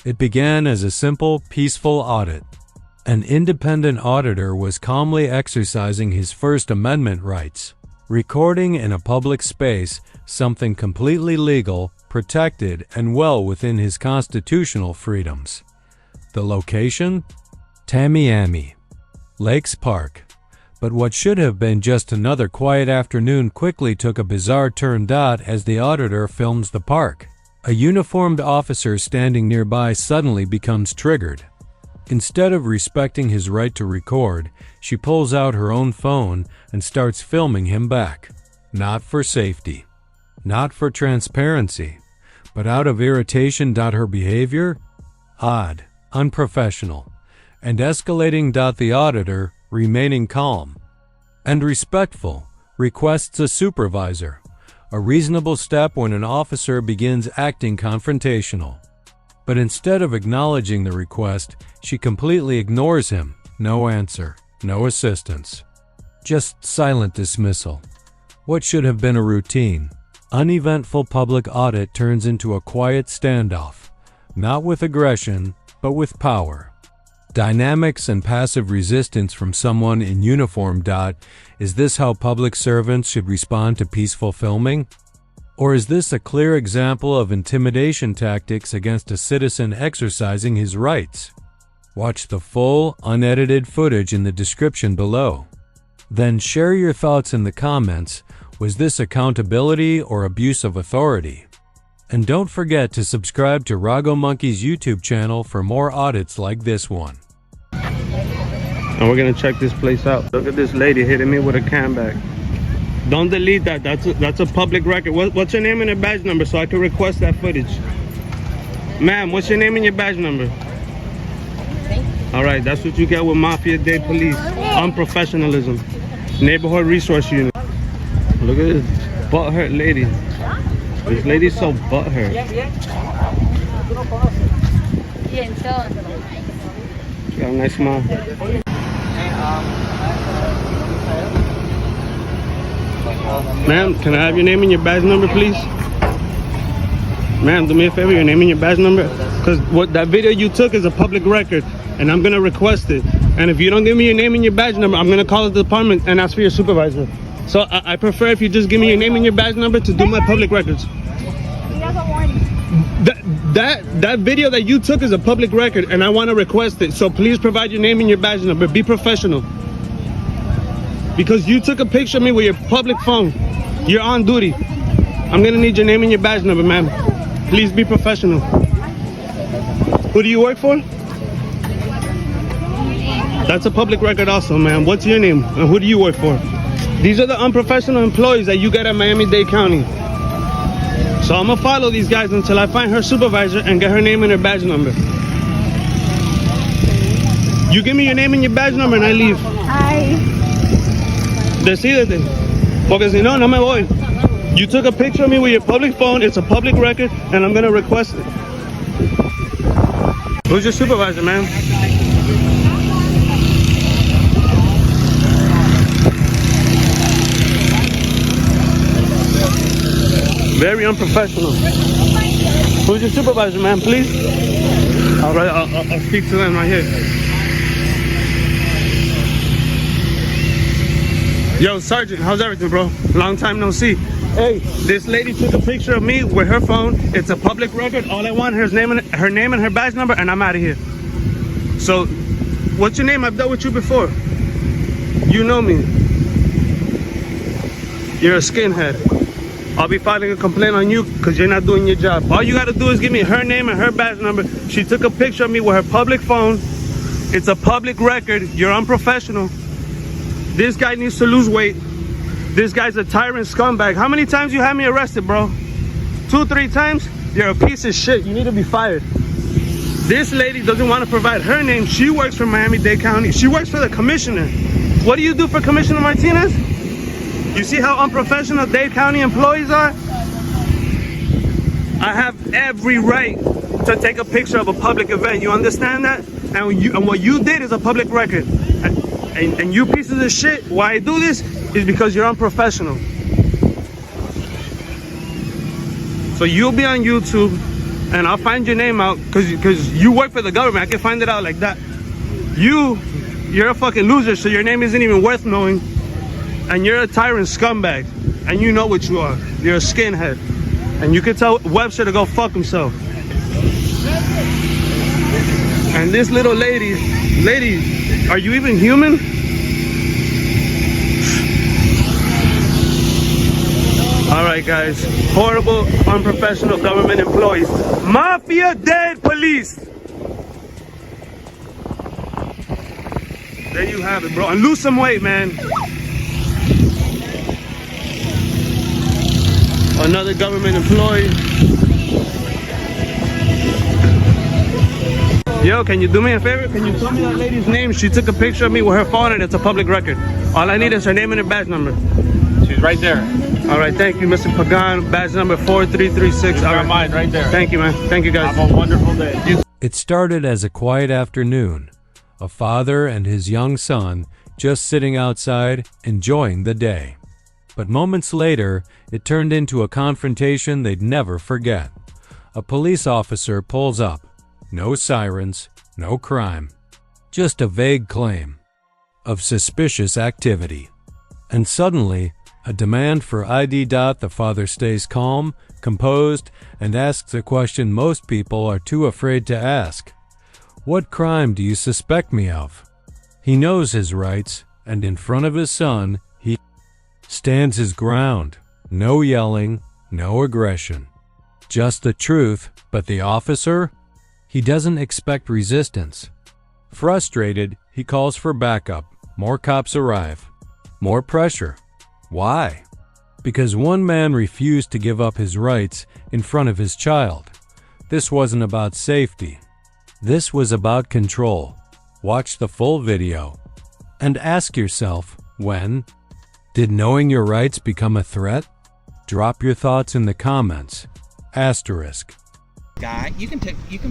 It began as a simple, peaceful audit. An independent auditor was calmly exercising his First Amendment rights, recording in a public space something completely legal, protected, and well within his constitutional freedoms. The location? Tamiami, Lakes Park. But what should have been just another quiet afternoon quickly took a bizarre turn. As the auditor films the park, a uniformed officer standing nearby suddenly becomes triggered. Instead of respecting his right to record, she pulls out her own phone and starts filming him back. Not for safety, not for transparency, but out of irritation. Her behavior? Odd, unprofessional, and escalating. The auditor, remaining calm and respectful, requests a supervisor, a reasonable step when an officer begins acting confrontational. But instead of acknowledging the request, she completely ignores him. No answer, no assistance. Just silent dismissal. What should have been a routine, uneventful public audit turns into a quiet standoff, not with aggression, but with power. Dynamics and passive resistance from someone in uniform. Is this how public servants should respond to peaceful filming? Or is this a clear example of intimidation tactics against a citizen exercising his rights? Watch the full, unedited footage in the description below. Then share your thoughts in the comments. Was this accountability or abuse of authority? And don't forget to subscribe to Rago Monkey's YouTube channel for more audits like this one. And we're gonna check this place out. Look at this lady hitting me with a can bag. Don't delete that. That's a public record. What's your name and your badge number so I can request that footage? Ma'am, what's your name and your badge number? All right, that's what you get with Mafia Day Police. Unprofessionalism. Neighborhood Resource Unit. Look at this butthurt lady. This lady's so butthurt. She got a nice smile. Ma'am, can I have your name and your badge number, please? Ma'am, do me a favor, your name and your badge number? Because what that video you took is a public record, and I'm gonna request it. And if you don't give me your name and your badge number, I'm gonna call the department and ask for your supervisor. So I prefer if you just give me your name and your badge number to do my public records. That video that you took is a public record, and I want to request it. So please provide your name and your badge number. Be professional. Because you took a picture of me with your public phone. You're on duty. I'm gonna need your name and your badge number, ma'am. Please be professional. Who do you work for? That's a public record also, ma'am. What's your name and who do you work for? These are the unprofessional employees that you get at Miami-Dade County. So I'm gonna follow these guys until I find her supervisor and get her name and her badge number. You give me your name and your badge number and I leave. Hi. Decídete, porque si no, no me voy. You took a picture of me with your public phone. It's a public record, and I'm gonna request it. Who's your supervisor, ma'am? Very unprofessional. Who's your supervisor, ma'am, please? All right, I'll speak to them right here. Yo, Sergeant, how's everything, bro? Long time no see. Hey, this lady took a picture of me with her phone. It's a public record. All I want is her name and her badge number, and I'm out of here. So, what's your name? I've dealt with you before. You know me. You're a skinhead. I'll be filing a complaint on you because you're not doing your job. All you got to do is give me her name and her badge number. She took a picture of me with her public phone. It's a public record. You're unprofessional. This guy needs to lose weight. This guy's a tyrant scumbag. How many times you had me arrested, bro? 2, 3 times? You're a piece of shit. You need to be fired. This lady doesn't want to provide her name. She works for Miami-Dade County. She works for the commissioner. What do you do for Commissioner Martinez? You see how unprofessional Dade County employees are? I have every right to take a picture of a public event. You understand that? And what you did is a public record. And you pieces of shit, why I do this is because you're unprofessional. So you'll be on YouTube and I'll find your name out because you work for the government. I can find it out like that. You're a fucking loser, so your name isn't even worth knowing. And you're a tyrant scumbag. And you know what you are. You're a skinhead. And you can tell Webster to go fuck himself. And this little lady, are you even human? All right, guys. Horrible, unprofessional government employees. Mafia dead police. There you have it, bro. And lose some weight, man. Another government employee. Yo, can you do me a favor? Can you tell me that lady's name? She took a picture of me with her phone and it's a public record. All I need is her name and her badge number. She's right there. All right, thank you, Mr. Pagan. Badge number 4336. All right, mine right there. Thank you, man. Thank you, guys. Have a wonderful day. It started as a quiet afternoon, a father and his young son just sitting outside enjoying the day. But moments later, it turned into a confrontation they'd never forget. A police officer pulls up. No sirens, no crime, just a vague claim of suspicious activity. And suddenly, a demand for ID. The father stays calm, composed, and asks a question most people are too afraid to ask. What crime do you suspect me of? He knows his rights, and in front of his son, he stands his ground. No yelling, no aggression. Just the truth, but the officer? He doesn't expect resistance. Frustrated, he calls for backup. More cops arrive. More pressure. Why? Because one man refused to give up his rights in front of his child. This wasn't about safety. This was about control. Watch the full video. And ask yourself, when? Did knowing your rights become a threat? Drop your thoughts in the comments. Asterisk. Guy, you can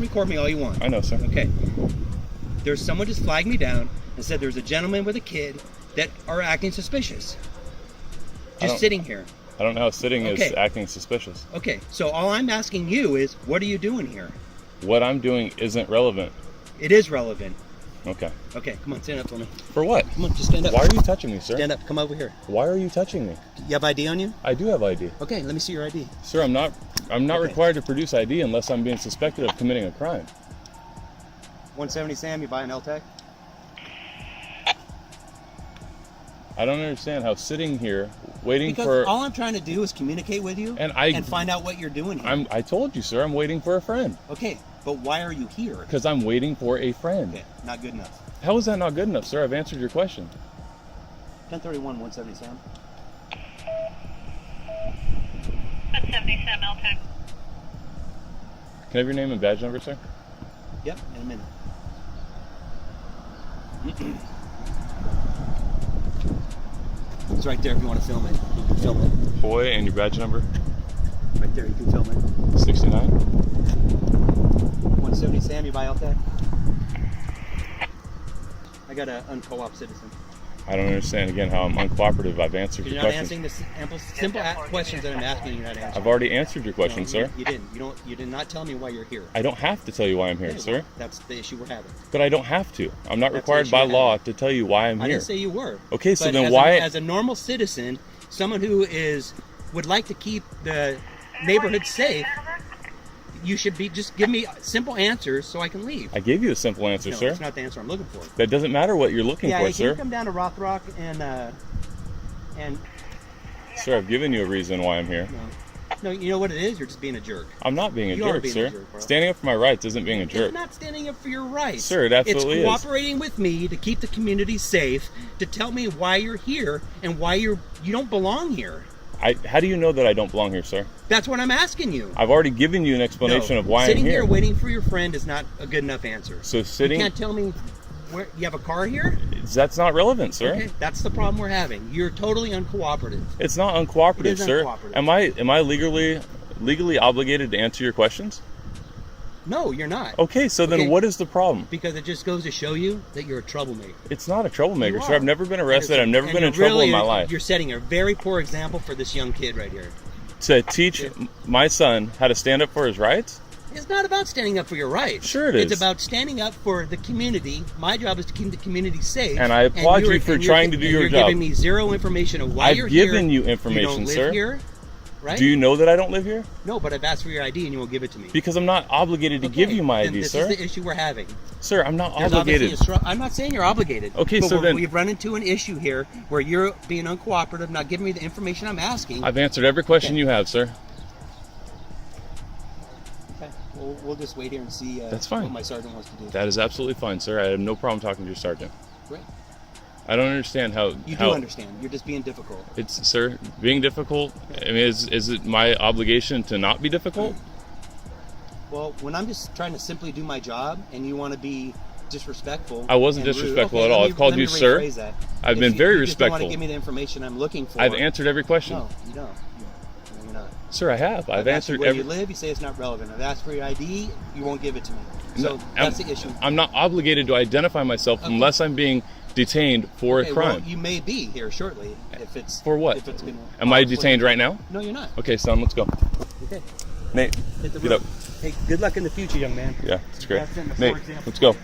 record me all you want. I know, sir. Okay. There's someone just flagged me down and said there's a gentleman with a kid that are acting suspicious. Just sitting here. I don't know how sitting is acting suspicious. Okay, so all I'm asking you is, what are you doing here? What I'm doing isn't relevant. It is relevant. Okay. Okay, come on, stand up for me. For what? Come on, just stand up. Why are you touching me, sir? Stand up, come over here. Why are you touching me? You have ID on you? I do have ID. Okay, let me see your ID. Sir, I'm not required to produce ID unless I'm being suspected of committing a crime. 170 Sam, you buy an LTEC? I don't understand how sitting here waiting because all I'm trying to do is communicate with you and find out what you're doing here. I told you, sir, I'm waiting for a friend. Okay, but why are you here? Because I'm waiting for a friend. Okay, not good enough. How is that not good enough, sir? I've answered your question. 1031, 170 Sam. 170 Sam, LTEC. Can I have your name and badge number, sir? Yep, in a minute. It's right there if you want to film it. You can film it. Boy, and your badge number? Right there, you can film it. 69? 170 Sam, you buy LTEC? I got an unco-op citizen. I don't understand again how I'm uncooperative. I've answered your question. You're not answering the simple questions that I'm asking you. You're not answering. I've already answered your question, no, sir. You didn't. You did not tell me why you're here. I don't have to tell you why I'm here, sir. That's the issue we're having. But I don't have to. I'm not required by law to tell you why I'm here. I didn't say you were. Okay, so then why? As a normal citizen, someone who would like to keep the neighborhood safe, you should just give me simple answers so I can leave. I gave you a simple answer, no, sir. That's not the answer I'm looking for. That doesn't matter what you're looking for, sir. Yeah, can you come down to Rothrock and... Sir, I've given you a reason why I'm here. No, you know what it is? You're just being a jerk. I'm not being a jerk, sir. Standing up for my rights isn't being a jerk. It's not standing up for your rights. Sir, it absolutely is. It's cooperating with me to keep the community safe, to tell me why you're here and why you don't belong here. How do you know that I don't belong here, sir? That's what I'm asking you. I've already given you an explanation of why I'm here. Sitting here waiting for your friend is not a good enough answer. So sitting... You can't tell me where you have a car here? That's not relevant, sir. Okay, that's the problem we're having. You're totally uncooperative. It's not uncooperative, it is sir. Uncooperative. Am I legally obligated to answer your questions? No, you're not. Okay, so then what is the problem? Because it just goes to show you that you're a troublemaker. It's not a troublemaker, sir. I've never been arrested. I've never been in trouble in my life. You're setting a very poor example for this young kid right here. To teach my son how to stand up for his rights? It's not about standing up for your rights. Sure it is. It's about standing up for the community. My job is to keep the community safe. And I applaud you for trying to do your job. You're giving me zero information of why you're here. I've given you information, you don't live sir. Here, right? Do you know that I don't live here? No, but I've asked for your ID and you won't give it to me. Because I'm not obligated to give you my ID, this sir. This is the issue we're having. Sir, I'm not There's obligated. I'm not saying you're obligated. Okay, but so then we've run into an issue here where you're being uncooperative, not giving me the information I'm asking. I've answered every question you have, sir. Okay, we'll just wait here and see That's fine. what my sergeant wants to do. That is absolutely fine, sir. I have no problem talking to your sergeant. Great. I don't understand how... You do understand. You're just being difficult. It's, sir, being difficult, I mean, is it my obligation to not be difficult? Well, when I'm just trying to simply do my job and you want to be disrespectful... I wasn't and disrespectful rude. at all. Let I've called me you sir. rephrase that. I've If been you- very you just don't want respectful. to give me the information I'm looking for. I've answered every question. No, you don't. No, you're not. Sir, I have. I've asked you answered where every... you live, you say it's not relevant. I've asked for your ID, you won't give it to me. So that's the issue. I'm not obligated to identify myself unless I'm being detained for a crime. Well, you may be here shortly if it's... For what? If it's gonna Am I detained right now? No, you're not. Okay, son, let's go. Okay. Nate, Hit the get road. up. Hey, good luck in the future, young man. Yeah, it's great. That's in the Nate, for example. let's go.